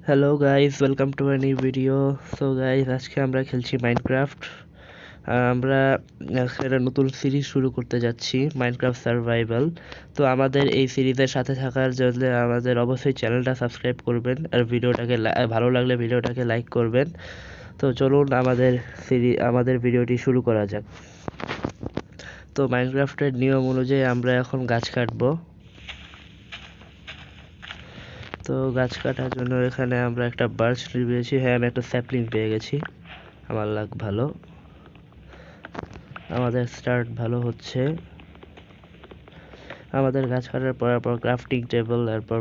Hello guys, welcome to my new video. So guys, আজকে আমরা খেলছি মাইনক্রাফট। আমরা একটা নতুন সিরিজ শুরু করতে যাচ্ছি, মাইনক্রাফট সার্ভাইভাল। তো আমাদের এই সিরিজের সাথে থাকার জন্য আমাদের অবশ্যই চ্যানেলটা সাবস্ক্রাইব করবেন আর ভিডিওটাকে ভালো লাগলে ভিডিওটাকে লাইক করবেন। তো চলুন আমাদের ভিডিওটি শুরু করা যাক। তো মাইনক্রাফটের নিয়ম অনুযায়ী আমরা এখন গাছ কাটবো। তো গাছ কাটার জন্য এখানে আমরা একটা বার্চ ট্রি পেয়েছি। হ্যাঁ, আমি একটা স্যাপলিং পেয়ে গেছি। আমার লাক ভালো, আমাদের স্টার্ট ভালো হচ্ছে। আমাদের গাছ কাটার পর ক্রাফটিং টেবিল, এরপর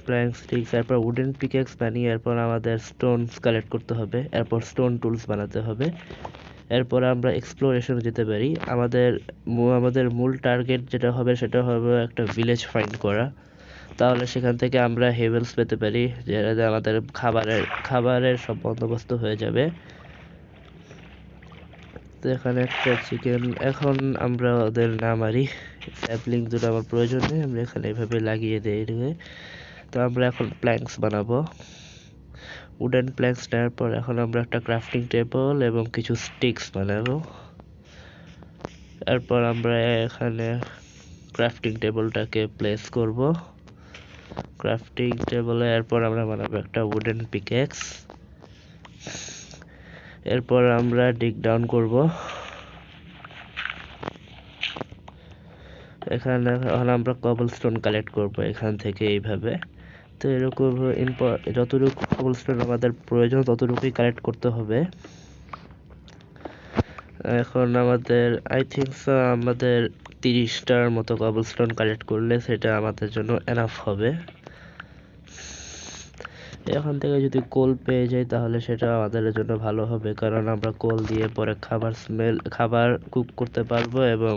প্ল্যাঙ্ক স্টিক্স, এরপর উডেন পিকেক্স বানিয়ে এরপর আমাদের স্টোনস কালেক্ট করতে হবে, এরপর স্টোন টুলস বানাতে হবে। এরপর আমরা এক্সপ্লোরেশনে যেতে পারি। আমাদের মূল টার্গেট যেটা হবে সেটা হবে একটা ভিলেজ ফাইন্ড করা। তাহলে সেখান থেকে আমরা হেভেলস পেতে পারি, যেটা আমাদের খাবারের সব বন্দোবস্ত হয়ে যাবে। তো এখানে একটা চিকেন, এখন আমরা ওদের না মারি, স্যাপলিং দুটো আমার প্রয়োজন নেই, আমরা এখানে এভাবে লাগিয়ে দিই এদিকে। তো আমরা এখন প্ল্যাঙ্কস বানাবো, উডেন প্ল্যাঙ্কস নেওয়ার পর এখন আমরা একটা ক্রাফটিং টেবল এবং কিছু স্টিক্স বানাবো। এরপর আমরা এখানে ক্রাফটিং টেবলটাকে প্লেস করব ক্রাফটিং টেবলে। এরপর আমরা বানাবো একটা উডেন পিকেক্স। এরপর আমরা ডিগ ডাউন করব। এখানে এখন আমরা কবলস্টোন কালেক্ট করব এখান থেকে এইভাবে। তো এরকম যতটুকু কবলস্টোন আমাদের প্রয়োজন ততটুকুই কালেক্ট করতে হবে। এখন আমাদের আই থিঙ্ক সো আমাদের 30টার মতো কবলস্টোন কালেক্ট করলে সেটা আমাদের জন্য এনাফ হবে। এখান থেকে যদি কোল পেয়ে যাই তাহলে সেটা আমাদের জন্য ভালো হবে, কারণ আমরা কোল দিয়ে পরে খাবার কুক করতে পারবো এবং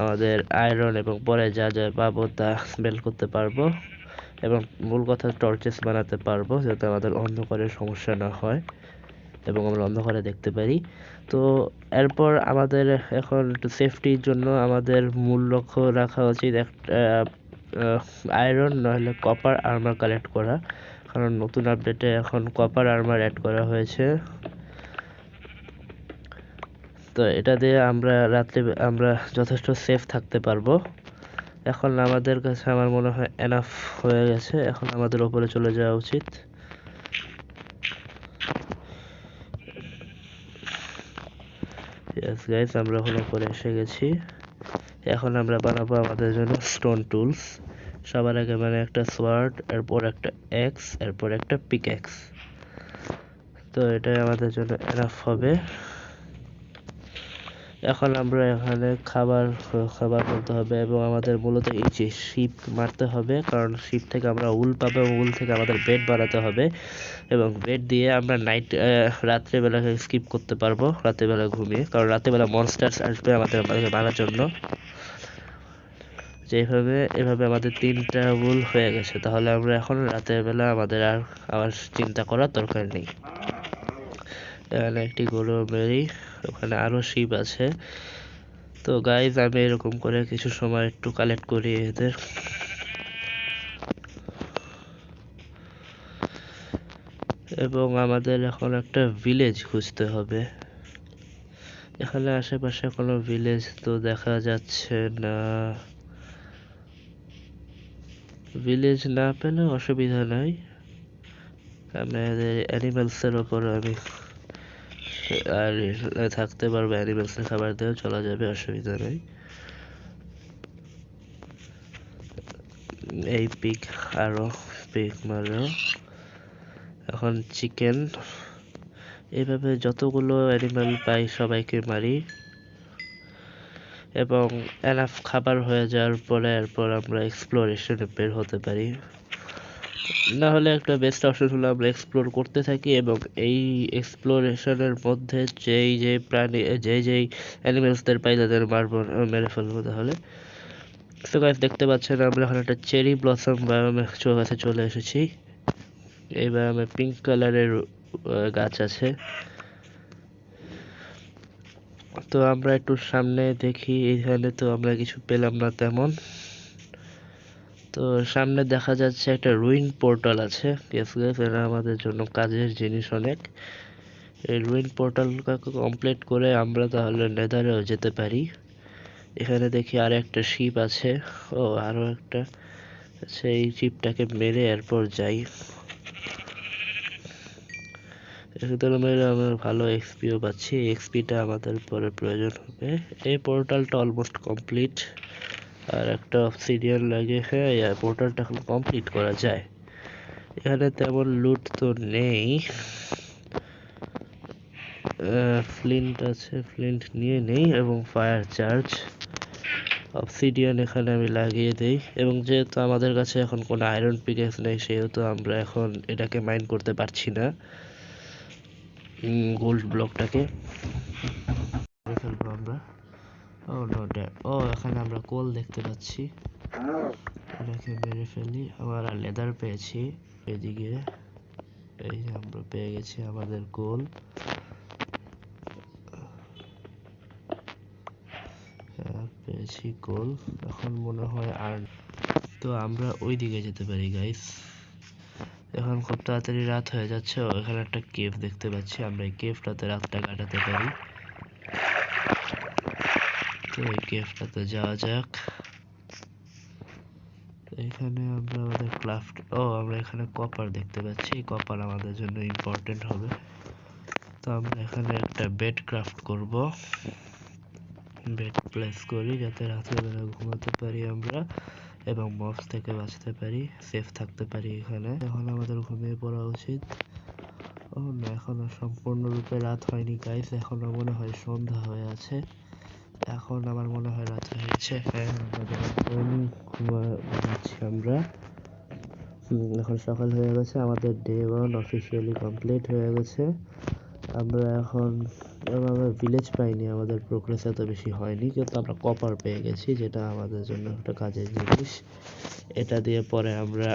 আমাদের আয়রন এবং পরে যা যা পাবো তা স্মেল করতে পারবো এবং মূল কথা টর্চেস বানাতে পারবো, যাতে আমাদের অন্ধকারের সমস্যা না হয় এবং আমরা অন্ধকারে দেখতে পারি। তো এরপর আমাদের এখন একটু সেফটির জন্য আমাদের মূল লক্ষ্য রাখা উচিত একটা আয়রন নইলে কপার আর্মার কালেক্ট করা, কারণ নতুন আপডেটে এখন কপার আর্মার অ্যাড করা হয়েছে। তো এটা দিয়ে রাত্রে আমরা যথেষ্ট সেফ থাকতে পারবো। এখন আমাদের কাছে আমার মনে হয় এনাফ হয়ে গেছে, এখন আমাদের ওপরে চলে যাওয়া উচিত। ইয়েস গাইস, আমরা এখন ওপরে এসে গেছি। এখন আমরা বানাবো আমাদের জন্য স্টোন টুলস। সবার আগে মানে একটা সোয়ার্ড, এরপর একটা এক্স, এরপর একটা পিকএক্স। তো এটাই আমাদের জন্য এনাফ হবে। এখন আমরা এখানে খাবার করতে হবে এবং আমাদের মূলত এই যে শিপ মারতে হবে, কারণ শিপ থেকে আমরা উল পাবো এবং উল থেকে আমাদের বেড বানাতে হবে এবং বেড দিয়ে আমরা রাত্রেবেলা স্কিপ করতে পারবো, রাত্রেবেলা ঘুমিয়ে, কারণ রাত্রেবেলা মনস্টার্স আসবে আমাদেরকে মারার জন্য। এভাবে আমাদের 3টা উল হয়ে গেছে, তাহলে আমরা এখন রাতের বেলা আমাদের আর চিন্তা করার দরকার নেই। এখানে একটি গরু মেরি, ওখানে আরো শিপ আছে। তো গাইজ, আমি এরকম করে কিছু সময় একটু কালেক্ট করি এদের। এবং আমাদের এখন একটা ভিলেজ খুঁজতে হবে। এখানে আশেপাশে কোনো ভিলেজ তো দেখা যাচ্ছে না। ভিলেজ না পেলে অসুবিধা নাই, আমাদের অ্যানিমালসের ওপর আমি আর থাকতে পারবো, অ্যানিমালসের খাবার দিয়েও চলা যাবে, অসুবিধা নেই। এই পিক আরো পিক মারো। এখন চিকেন, এইভাবে যতগুলো অ্যানিমাল পাই সবাইকে মারি এবং এনাফ খাবার হয়ে যাওয়ার পরে এরপর আমরা এক্সপ্লোরেশনে বের হতে পারি। না হলে একটা বেস্ট অপশন হলো আমরা এক্সপ্লোর করতে থাকি এবং এই এক্সপ্লোরেশনের মধ্যে যেই অ্যানিমেলসদের পাই তাদের মেরে ফেলবো। তাহলে তো গাইস, দেখতে পাচ্ছেন আমরা এখন একটা চেরি ব্লসম বায়োমে কাছে চলে এসেছি। এই বায়োমে পিঙ্ক কালারের গাছ আছে। তো আমরা একটু সামনে দেখি, এখানে তো আমরা কিছু পেলাম না তেমন। তো তো সামনে দেখা যাচ্ছে একটা রুইন পোর্টাল আছে। গেস গেস এটা আমাদের জন্য কাজের জিনিস অনেক। এই রুইন পোর্টালটা কমপ্লিট করে আমরা তাহলে নেদারেও যেতে পারি। এখানে দেখি আর একটা শিপ আছে। ও আরো একটা সেই শিপটাকে মেরে এরপর যাই। সুতরাং আমরা ভালো এক্সপিও পাচ্ছি। এক্সপিটা আমাদের পরে প্রয়োজন হবে। এই পোর্টালটা অলমোস্ট কমপ্লিট। আর একটা অবসিডিয়ান লাগে। হ্যাঁ পোর্টালটা এখন কমপ্লিট করা যায়। এখানে তেমন লুট তো নেই। ফ্লিন্ট আছে, ফ্লিন্ট নিয়ে নেই এবং ফায়ার চার্জ। অবসিডিয়ান এখানে আমি লাগিয়ে দেই এবং যেহেতু আমাদের কাছে এখন কোনো আয়রন পিকেক্স নেই সেহেতু আমরা এখন এটাকে মাইন করতে পারছি না গোল্ড ব্লকটাকে ফেলবো আমরা। ও নো ড্যাট, ও এখানে আমরা কোল দেখতে পাচ্ছি, এটাকে মেরে ফেলি। আমরা লেদার পেয়েছি এদিকে, এই যে আমরা পেয়ে গেছি আমাদের কোল। পেয়েছি কোল, এখন মনে হয় আর তো আমরা ওই দিকে যেতে পারি গাইস। এখন খুব তাড়াতাড়ি রাত হয়ে যাচ্ছে। ওখানে একটা কেভ দেখতে পাচ্ছি, আমরা এই কেভটাতে রাতটা কাটাতে পারি। তো এই কেভটাতে যাওয়া যাক। এখানে আমরা আমাদের ক্রাফট, আমরা এখানে কপার দেখতে পাচ্ছি। কপার আমাদের জন্য ইম্পর্টেন্ট হবে। তো আমরা এখানে একটা বেড ক্রাফট করব, বেড প্লেস করি যাতে রাতের বেলা ঘুমাতে পারি আমরা এবং মবস থেকে বাঁচতে পারি, সেফ থাকতে পারি এখানে। এখন আমাদের ঘুমিয়ে পড়া উচিত। না, এখনো সম্পূর্ণরূপে রাত হয়নি গাইস, এখনো মনে হয় সন্ধ্যা হয়ে আছে। এখন আমার মনে হয় রাত হয়েছে। হ্যাঁ ঘুমাচ্ছি আমরা। এখন সকাল হয়ে গেছে, আমাদের ডে 1 অফিসিয়ালি কমপ্লিট হয়ে গেছে। আমরা এখন আমরা ভিলেজ পাইনি, আমাদের প্রোগ্রেস এত বেশি হয়নি, কিন্তু আমরা কপার পেয়ে গেছি যেটা আমাদের জন্য একটা কাজের জিনিস। এটা দিয়ে পরে আমরা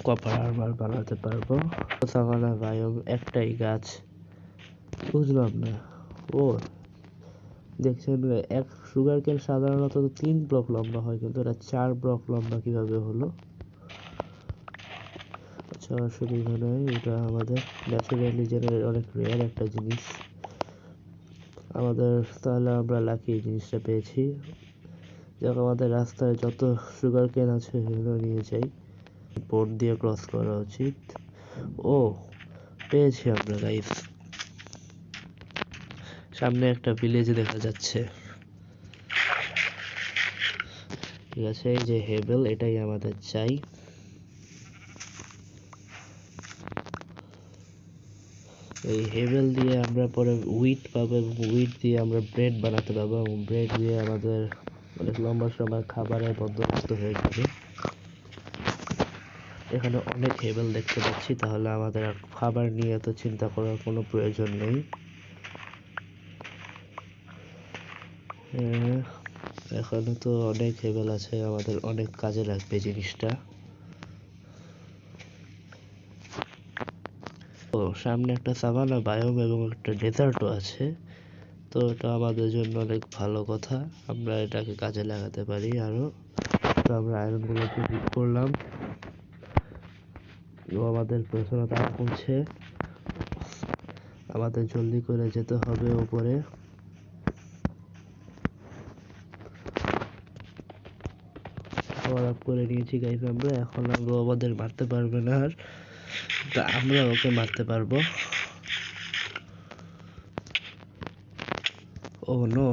কপার আর্মার বানাতে পারবো। সাভানা বায়োম, একটাই গাছ, বুঝলাম না। দেখছেন এক সুগার কেন সাধারণত 3 ব্লক লম্বা হয়, কিন্তু এটা 4 ব্লক লম্বা কিভাবে হলো? আচ্ছা অসুবিধা নয়, এটা আমাদের ন্যাচারালি জেনারেট অনেক রেয়ার একটা জিনিস আমাদের। তাহলে আমরা লাকি এই জিনিসটা পেয়েছি। যাক, আমাদের রাস্তায় যত সুগার কেন আছে সেগুলো নিয়ে যাই। বোট দিয়ে ক্রস করা উচিত। পেয়েছি আমরা গাইস, সামনে একটা ভিলেজ দেখা যাচ্ছে। ঠিক আছে, এই যে হেভেল, এটাই আমাদের চাই। এই হেভেল দিয়ে আমরা পরে উইট পাবো এবং উইট দিয়ে আমরা ব্রেড বানাতে পারবো এবং ব্রেড দিয়ে আমাদের অনেক লম্বা সময় খাবারের বন্দোবস্ত হয়ে যাবে। এখানে অনেক হেভেল দেখতে পাচ্ছি, তাহলে আমাদের আর খাবার নিয়ে এত চিন্তা করার কোনো প্রয়োজন নেই। এখানে তো অনেক হেভেল আছে, আমাদের অনেক কাজে লাগবে জিনিসটা। সামনে একটা সাভানা বায়োম এবং একটা ডেজার্টও আছে, তো এটা আমাদের জন্য অনেক ভালো কথা। আমরা এটাকে কাজে লাগাতে পারি আরো। তো আমরা আয়রনগুলোকে হিট করলাম, আমাদের পেছনে তারা পৌঁছে, আমাদের জলদি করে যেতে হবে উপরে। পাওয়ার আপ করে নিয়েছি গাইস আমরা। এখন আমরা আমাদের মারতে পারবে না আর, আমরা ওকে মারতে পারবো। নো,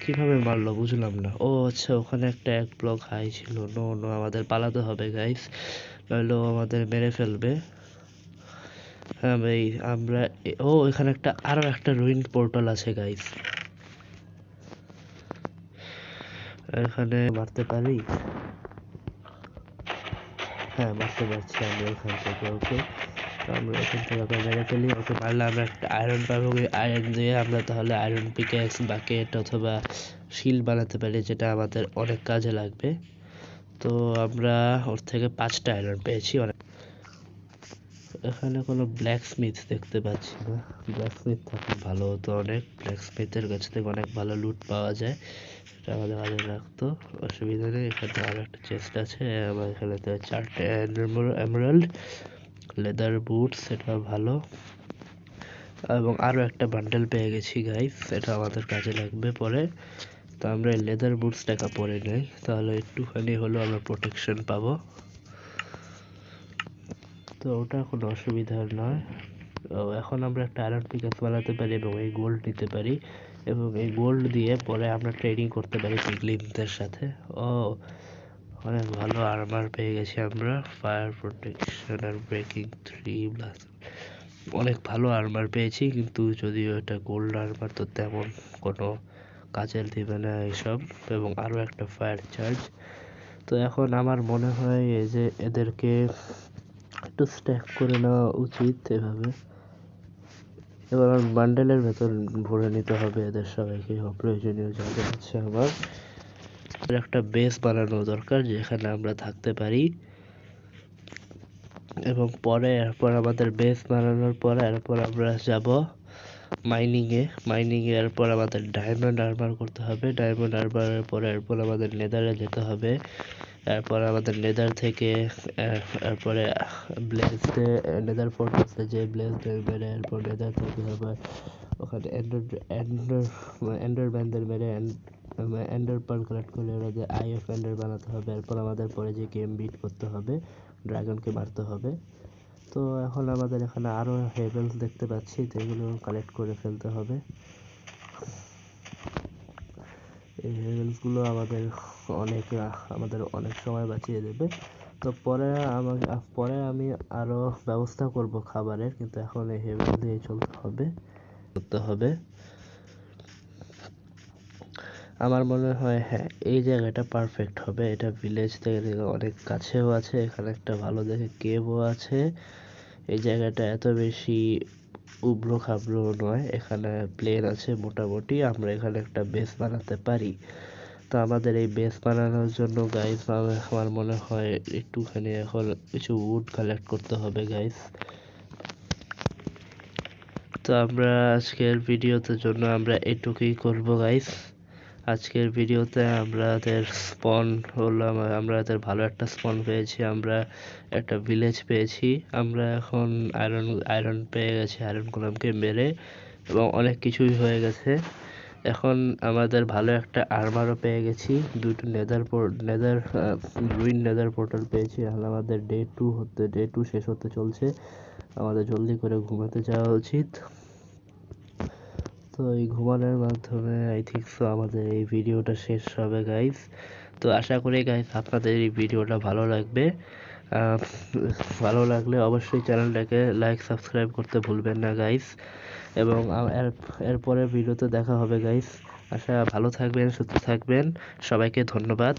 কিভাবে মারলো বুঝলাম না। আচ্ছা, ওখানে একটা এক ব্লক হাই ছিল। নো, আমাদের পালাতে হবে গাইস, নইলে আমাদের মেরে ফেলবে। হ্যাঁ ভাই, আমরা এখানে আরো একটা রুইন পোর্টাল আছে গাইস, এখানে মারতে পারি। হ্যাঁ মারতে পারছি আমরা এখান থেকে ওকে। তো আমরা এখান থেকে ওকে মেরে ফেলি। ওকে মারলে আমরা একটা আয়রন পাবো, ওই আয়রন দিয়ে আমরা তাহলে আয়রন পিকেক্স, বাকেট অথবা শিল্ড বানাতে পারি, যেটা আমাদের অনেক কাজে লাগবে। তো আমরা ওর থেকে 5টা আয়রন পেয়েছি। এখানে কোনো ব্ল্যাকস্মিথ দেখতে পাচ্ছি না। ব্ল্যাকস্মিথ থাকলে ভালো হতো অনেক। ব্ল্যাকস্মিথের কাছ থেকে অনেক ভালো লুট পাওয়া যায়, এটা আমাদের কাজে লাগতো। অসুবিধা নেই। এখানে আরো একটা চেস্ট আছে, আমার এখানে 4টে এমারাল্ড, লেদার বুটস, এটা ভালো। এবং আরো একটা বান্ডেল পেয়ে গেছি গাইস, এটা আমাদের কাজে লাগবে পরে। তো আমরা এই লেদার বুটসটাকে পরে নেই, তাহলে একটুখানি হলেও আমরা প্রোটেকশন পাবো। তো ওটা কোনো অসুবিধার নয়। এখন আমরা একটা আয়রন পিকাক্স বানাতে পারি এবং এই গোল্ড নিতে পারি, এবং এই গোল্ড দিয়ে পরে আমরা ট্রেডিং করতে পারি পিগলিমদের সাথে। ও, অনেক ভালো আর্মার পেয়ে গেছি আমরা, ফায়ার প্রোটেকশন আর ব্রেকিং 3+। অনেক ভালো আর্মার পেয়েছি, কিন্তু যদিও এটা গোল্ড আর্মার, তো তেমন কোনো কাজের দিবে না এইসব। এবং আরও একটা ফায়ার চার্জ। তো এখন আমার মনে হয় এই যে এদেরকে একটু স্ট্যাক করে নেওয়া উচিত এভাবে। এবার বান্ডেলের ভেতর ভরে নিতে হবে এদের সবাইকে, অপ্রয়োজনীয় জায়গা আছে আমার। একটা বেস বানানো দরকার যেখানে আমরা থাকতে পারি, এবং পরে এরপর আমাদের বেস বানানোর পরে এরপর আমরা যাব মাইনিংয়ে এরপর আমাদের ডায়মন্ড আর্মার করতে হবে। ডায়মন্ড আর্মারের পরে এরপর আমাদের নেদারে যেতে হবে। এরপর আমাদের নেদার থেকে এরপরে ব্লেজে, নেদার ফোর্ট্রেসে যে ব্লেজ মেরে এরপর নেদার থেকে আবার ওখানে এন্ডারম্যানদের মেরে এন্ডার পার্ল কালেক্ট করে ওরা যে আই অফ এন্ডার বানাতে হবে। এরপর আমাদের পরে যে গেম বিট করতে হবে, ড্রাগনকে মারতে হবে। তো এখন আমাদের এখানে আরো হেভেলস দেখতে পাচ্ছি, যেগুলো কালেক্ট করে ফেলতে হবে। এই হেভেলসগুলো আমাদের অনেক সময় বাঁচিয়ে দেবে। তো পরে আমি আরো ব্যবস্থা করব খাবারের, কিন্তু এখন এই হেভেল দিয়ে করতে হবে। আমার মনে হয় হ্যাঁ, এই জায়গাটা পারফেক্ট হবে। এটা ভিলেজ থেকে অনেক কাছেও আছে, এখানে একটা ভালো দেখে কেভও আছে। এই জায়গাটা এত বেশি উবড়ো খাবড়ো নয়, এখানে প্লেন আছে মোটামুটি, আমরা এখানে একটা বেস বানাতে পারি। তো আমাদের এই বেস বানানোর জন্য গাইস আমার মনে হয় একটুখানি এখন কিছু উড কালেক্ট করতে হবে গাইস। তো আমরা আজকের ভিডিওতে জন্য আমরা এটুকুই করব গাইস। আজকের ভিডিওতে আমাদের ভালো একটা স্পন পেয়েছি, আমরা একটা ভিলেজ পেয়েছি, আমরা এখন আয়রন পেয়ে গেছি আয়রন গোলামকে মেরে, এবং অনেক কিছুই হয়ে গেছে। এখন আমাদের ভালো একটা আর্মারও পেয়ে গেছি, দুটো রুইন নেদার পোর্টাল পেয়েছি। এখন আমাদের ডে 2 শেষ হতে চলছে, আমাদের জলদি করে ঘুমাতে যাওয়া উচিত। তো এই ঘুমানোর মাধ্যমে আই থিঙ্ক সো আমাদের এই ভিডিওটা শেষ হবে গাইস। তো আশা করি গাইস আপনাদের এই ভিডিওটা ভালো লাগবে। ভালো লাগলে অবশ্যই চ্যানেলটাকে লাইক সাবস্ক্রাইব করতে ভুলবেন না গাইস। এবং এরপরের ভিডিওতে দেখা হবে গাইস। ভালো থাকবেন, সুস্থ থাকবেন, সবাইকে ধন্যবাদ।